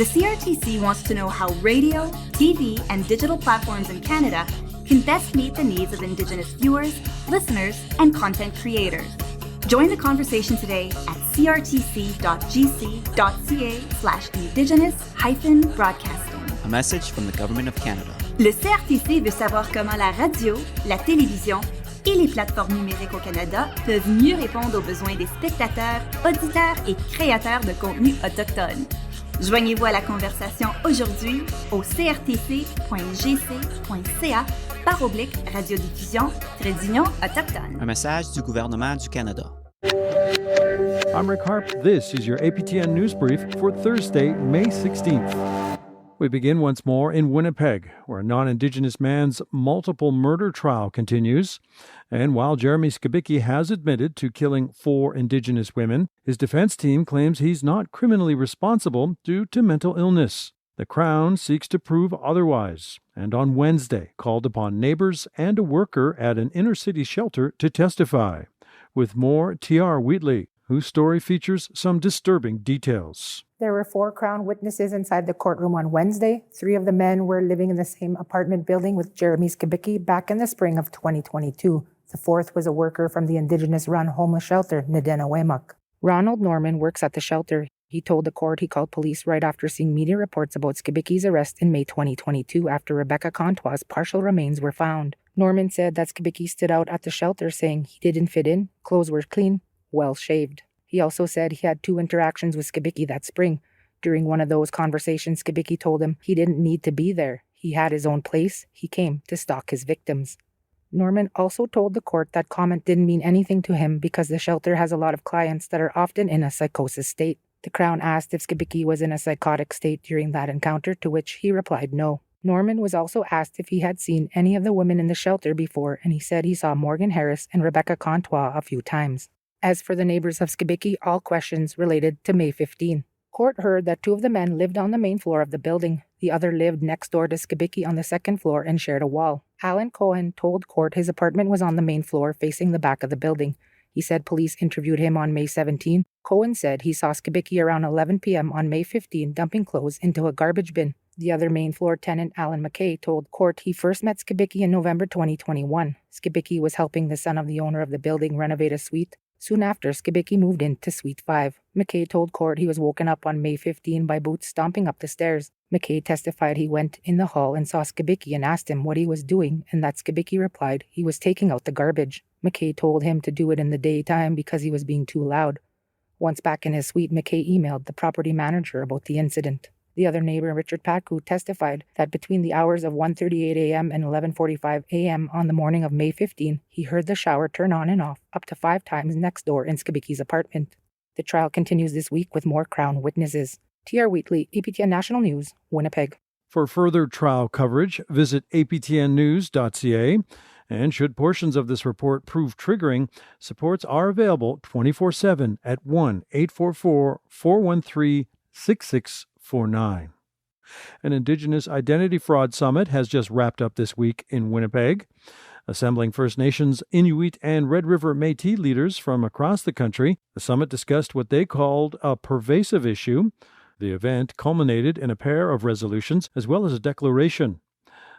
The CRTC wants to know how radio, TV, and digital platforms in Canada can best meet the needs of Indigenous viewers, listeners, and content creators. Join the conversation today at crtc.gc.ca/indigenous-broadcasting. A message from the Government of Canada. Le CRTC veut savoir comment la radio, la télévision et les plateformes numériques au Canada peuvent mieux répondre aux besoins des spectateurs, auditeurs et créateurs de contenu autochtones. Joignez-vous à la conversation aujourd'hui au crtc.gc.ca/radiodiffusion-union autochtone. Un message du gouvernement du Canada. I'm Rick Harp. This is your APTN News Brief for Thursday, May 16th. We begin once more in Winnipeg, where a non-Indigenous man's multiple murder trial continues. And while Jeremy Skibicki has admitted to killing 4 Indigenous women, his defense team claims he's not criminally responsible due to mental illness. The Crown seeks to prove otherwise, and on Wednesday called upon neighbours and a worker at an inner-city shelter to testify. With more, T.R. Wheatley, whose story features some disturbing details. There were 4 Crown witnesses inside the courtroom on Wednesday. 3 of the men were living in the same apartment building with Jeremy Skibicki back in the spring of 2022. The 4th was a worker from the Indigenous-run homeless shelter, Nidena-Wemak. Ronald Norman works at the shelter. He told the court he called police right after seeing media reports about Skibicki's arrest in May 2022 after Rebecca Contois' partial remains were found. Norman said that Skibicki stood out at the shelter saying he didn't fit in, clothes were clean, well-shaved. He also said he had 2 interactions with Skibicki that spring. During one of those conversations, Skibicki told him he didn't need to be there. He had his own place. He came to stalk his victims. Norman also told the court that comment didn't mean anything to him because the shelter has a lot of clients that are often in a psychosis state. The Crown asked if Skibicki was in a psychotic state during that encounter, to which he replied no. Norman was also asked if he had seen any of the women in the shelter before, and he said he saw Morgan Harris and Rebecca Contois a few times. As for the neighbours of Skibicki, all questions related to May 15. Court heard that 2 of the men lived on the main floor of the building. The other lived next door to Skibicki on the 2nd floor and shared a wall. Alan Cohen told court his apartment was on the main floor facing the back of the building. He said police interviewed him on May 17. Cohen said he saw Skibicki around 11 p.m. on May 15 dumping clothes into a garbage bin. The other main floor tenant, Alan McKay, told court he first met Skibicki in November 2021. Skibicki was helping the son of the owner of the building renovate a suite. Soon after, Skibicki moved into Suite 5. McKay told court he was woken up on May 15 by boots stomping up the stairs. McKay testified he went in the hall and saw Skibicki and asked him what he was doing, and that Skibicki replied he was taking out the garbage. McKay told him to do it in the daytime because he was being too loud. Once back in his suite, McKay emailed the property manager about the incident. The other neighbor, Richard Patku, testified that between the hours of 1:38 a.m. and 11:45 a.m. on the morning of May 15, he heard the shower turn on and off up to 5 times next door in Skibicki's apartment. The trial continues this week with more Crown witnesses. T.R. Wheatley, APTN National News, Winnipeg. For further trial coverage, visit aptnnews.ca. And should portions of this report prove triggering, supports are available 24/7 at 1-844-413-6649. An Indigenous Identity Fraud Summit has just wrapped up this week in Winnipeg. Assembling First Nations, Inuit, and Red River Métis leaders from across the country, the summit discussed what they called a pervasive issue. The event culminated in a pair of resolutions as well as a declaration.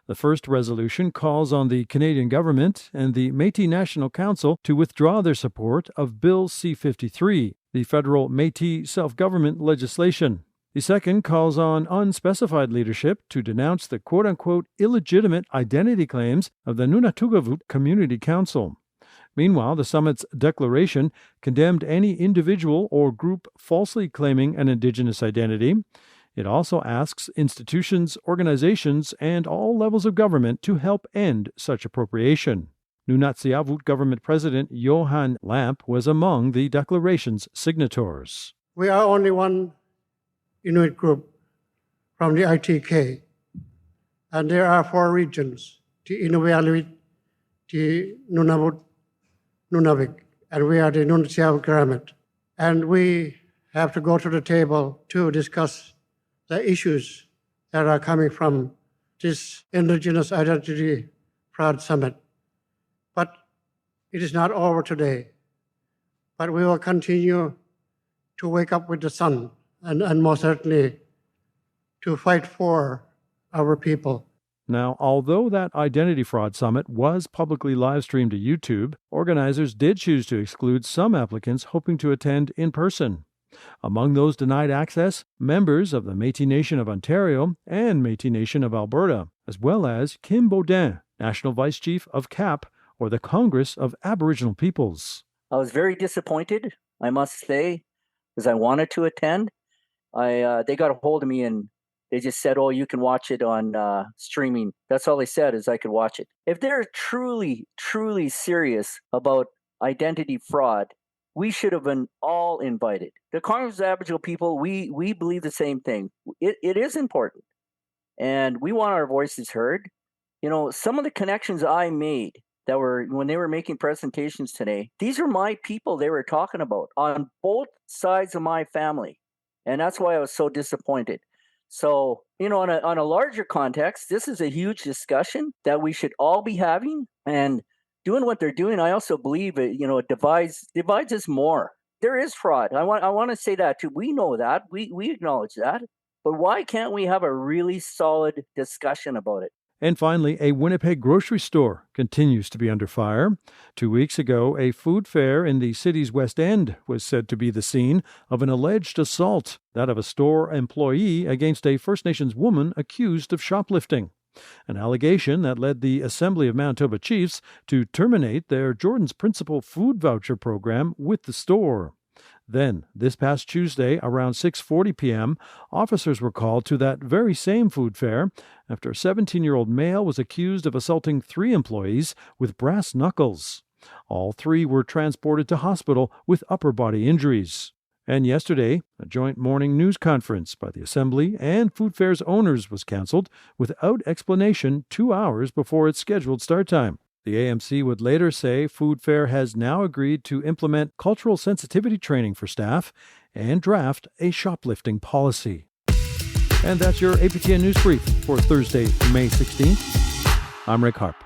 The first resolution calls on the Canadian government and the Métis National Council to withdraw their support of Bill C-53, the federal Métis self-government legislation. The second calls on unspecified leadership to denounce the quote-unquote illegitimate identity claims of the Nunatugavut Community Council. Meanwhile, the summit's declaration condemned any individual or group falsely claiming an Indigenous identity. It also asks institutions, organizations, and all levels of government to help end such appropriation. Nunatsiavut Government President Johan Lamp was among the declaration's signatories. We are only one Inuit group from the ITK, and there are 4 regions, the Inuvialuit, the Nunavut, Nunavik, and we are the Nunatsiavut Government. And we have to go to the table to discuss the issues that are coming from this Indigenous Identity Fraud Summit. But it is not over today. But we will continue to wake up with the sun and most certainly to fight for our people. Now, although that Identity Fraud Summit was publicly live-streamed to YouTube, organizers did choose to exclude some applicants hoping to attend in person. Among those denied access, members of the Métis Nation of Ontario and Métis Nation of Alberta, as well as Kim Baudin, National Vice Chief of CAP, or the Congress of Aboriginal Peoples. I was very disappointed, I must say, because I wanted to attend. They got a hold of me and they just said, "Oh, you can watch it on streaming." That's all they said, is I could watch it. If they're truly, truly serious about identity fraud, we should have been all invited. The Congress of Aboriginal People, we believe the same thing. It is important, and we want our voices heard. You know, some of the connections I made that were when they were making presentations today, these are my people they were talking about on both sides of my family, and that's why I was so disappointed. So, you know, on a larger context, this is a huge discussion that we should all be having, and doing what they're doing. I also believe it divides us more. There is fraud. I want to say that too. We know that. We acknowledge that. But why can't we have a really solid discussion about it? And finally, a Winnipeg grocery store continues to be under fire. 2 weeks ago, a food fair in the city's West End was said to be the scene of an alleged assault, that of a store employee against a First Nations woman accused of shoplifting. An allegation that led the Assembly of Manitoba Chiefs to terminate their Jordan's Principle food voucher program with the store. Then, this past Tuesday, around 6:40 p.m., officers were called to that very same food fair after a 17-year-old male was accused of assaulting 3 employees with brass knuckles. All 3 were transported to hospital with upper body injuries. And yesterday, a joint morning news conference by the Assembly and Food Fair's owners was cancelled without explanation 2 hours before its scheduled start time. The AMC would later say Food Fair has now agreed to implement cultural sensitivity training for staff and draft a shoplifting policy. And that's your APTN News Brief for Thursday, May 16th. I'm Rick Harp.